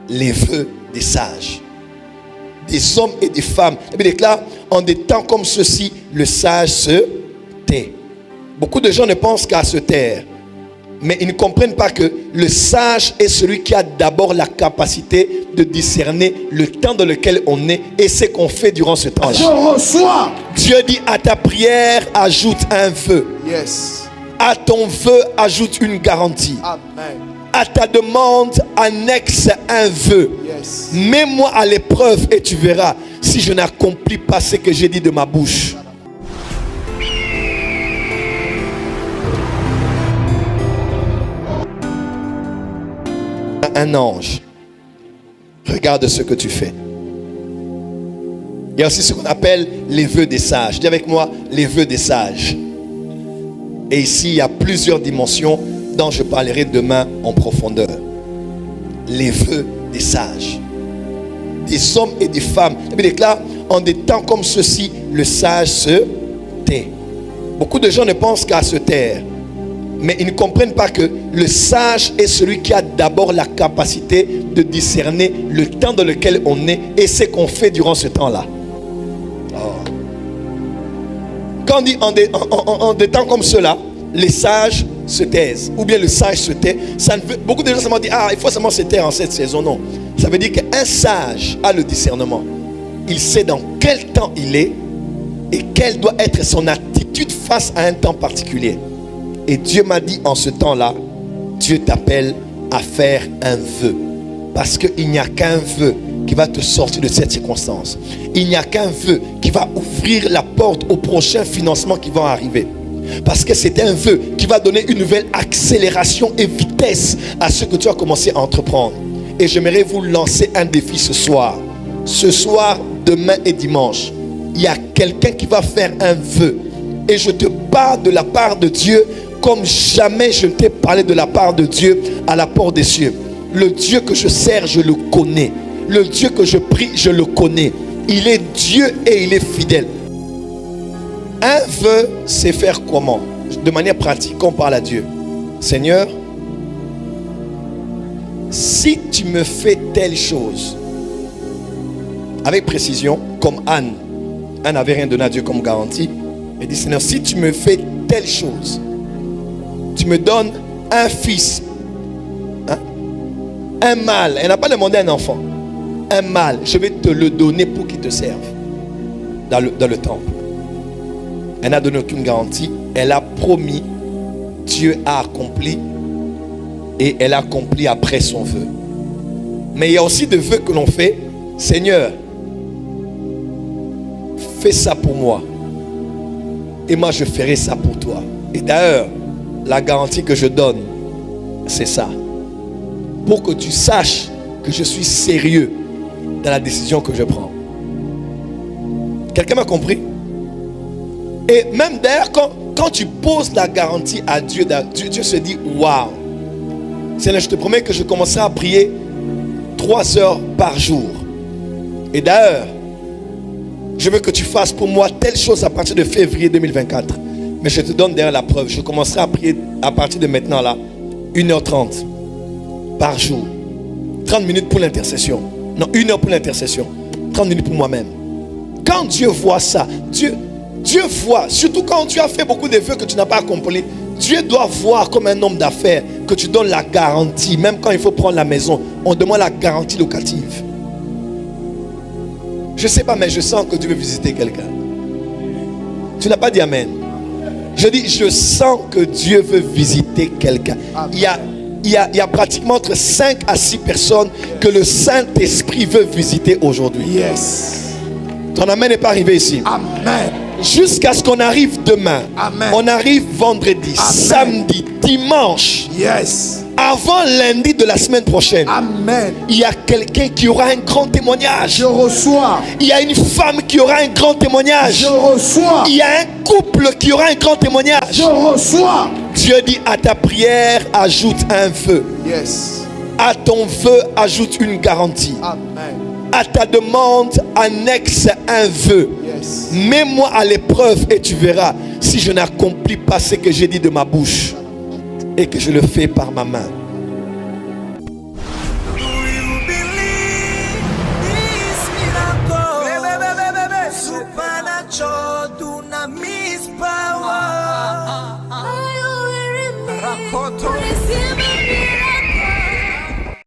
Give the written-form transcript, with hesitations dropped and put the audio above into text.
les vœux des sages, des hommes et des femmes. Il déclare, en des temps comme ceux-ci, le sage se tait. Beaucoup de gens ne pensent qu'à se taire, mais ils ne comprennent pas que le sage est celui qui a d'abord la capacité de discerner le temps dans lequel on est et ce qu'on fait durant ce temps-là. Je reçois. Dieu dit, à ta prière, ajoute un vœu. Yes. À ton vœu, ajoute une garantie. Amen. À ta demande, annexe un vœu. Yes. Mets-moi à l'épreuve et tu verras si je n'accomplis pas ce que j'ai dit de ma bouche. Un ange, regarde ce que tu fais. Il y a aussi ce qu'on appelle les vœux des sages. Dis avec moi, les vœux des sages. Et ici, il y a plusieurs dimensions dont je parlerai demain en profondeur. Les vœux des sages. Des hommes et des femmes. Il déclare, en des temps comme ceux-ci, le sage se tait. Beaucoup de gens ne pensent qu'à se taire, mais ils ne comprennent pas que le sage est celui qui a d'abord la capacité de discerner le temps dans lequel on est et ce qu'on fait durant ce temps-là. Oh. Quand on dit en des temps comme ceux-là, les sages se taisent, ou bien le sage se tait, ça ne veut, beaucoup de gens seulement disent, il faut seulement se taire en cette saison. Non, ça veut dire qu'un sage a le discernement. Il sait dans quel temps il est et quelle doit être son attitude face à un temps particulier. Et Dieu m'a dit en ce temps-là, Dieu t'appelle à faire un vœu. Parce qu'il n'y a qu'un vœu qui va te sortir de cette circonstance. Il n'y a qu'un vœu qui va ouvrir la porte aux prochains financements qui vont arriver. Parce que c'est un vœu qui va donner une nouvelle accélération et vitesse à ce que tu as commencé à entreprendre. Et j'aimerais vous lancer un défi ce soir. Ce soir, demain et dimanche, il y a quelqu'un qui va faire un vœu. Et je te parle de la part de Dieu comme jamais je t'ai parlé de la part de Dieu à la porte des cieux. Le Dieu que je sers, je le connais. Le Dieu que je prie, je le connais. Il est Dieu et il est fidèle. Un vœu, c'est faire comment? De manière pratique, on parle à Dieu. Seigneur, si tu me fais telle chose, avec précision, comme Anne n'avait rien donné à Dieu comme garantie, elle dit, Seigneur, si tu me fais telle chose, tu me donnes un fils, un mâle, elle n'a pas demandé un enfant, un mâle, je vais te le donner pour qu'il te serve dans le temple. Elle n'a donné aucune garantie, elle a promis, Dieu a accompli et elle a accompli après son vœu. Mais il y a aussi des vœux que l'on fait, Seigneur, fais ça pour moi et moi je ferai ça pour toi. Et d'ailleurs, la garantie que je donne, c'est ça. Pour que tu saches que je suis sérieux dans la décision que je prends. Quelqu'un m'a compris? Et même d'ailleurs, quand tu poses la garantie à Dieu, Dieu se dit, waouh. Seigneur, je te promets que je commencerai à prier 3 heures par jour. Et d'ailleurs, je veux que tu fasses pour moi telle chose à partir de février 2024. Mais je te donne d'ailleurs la preuve. Je commencerai à prier à partir de maintenant là, 1h30 par jour. 30 minutes pour l'intercession. Non, 1 heure pour l'intercession. 30 minutes pour moi-même. Quand Dieu voit ça, Dieu voit, surtout quand tu as fait beaucoup de vœux que tu n'as pas accomplis, Dieu doit voir comme un homme d'affaires que tu donnes la garantie. Même quand il faut prendre la maison, on demande la garantie locative. Je ne sais pas, mais je sens que Dieu veut visiter quelqu'un. Tu n'as pas dit amen. Je dis, je sens que Dieu veut visiter quelqu'un. Il y a pratiquement entre 5 à 6 personnes que le Saint-Esprit veut visiter aujourd'hui. Yes. Ton amen n'est pas arrivé ici. Amen. Jusqu'à ce qu'on arrive demain. Amen. On arrive vendredi, Amen. samedi, dimanche. Yes. Avant lundi de la semaine prochaine. Amen. Il y a quelqu'un qui aura un grand témoignage. Je reçois. Il y a une femme qui aura un grand témoignage. Je reçois. Il y a un couple qui aura un grand témoignage. Je reçois. Dieu dit, à ta prière, ajoute un vœu. Yes. À ton vœu, ajoute une garantie. Amen. À ta demande, annexe un vœu. Yes. Mets-moi à l'épreuve et tu verras si je n'accomplis pas ce que j'ai dit de ma bouche et que je le fais par ma main. Do you believe? Rakoto. Receba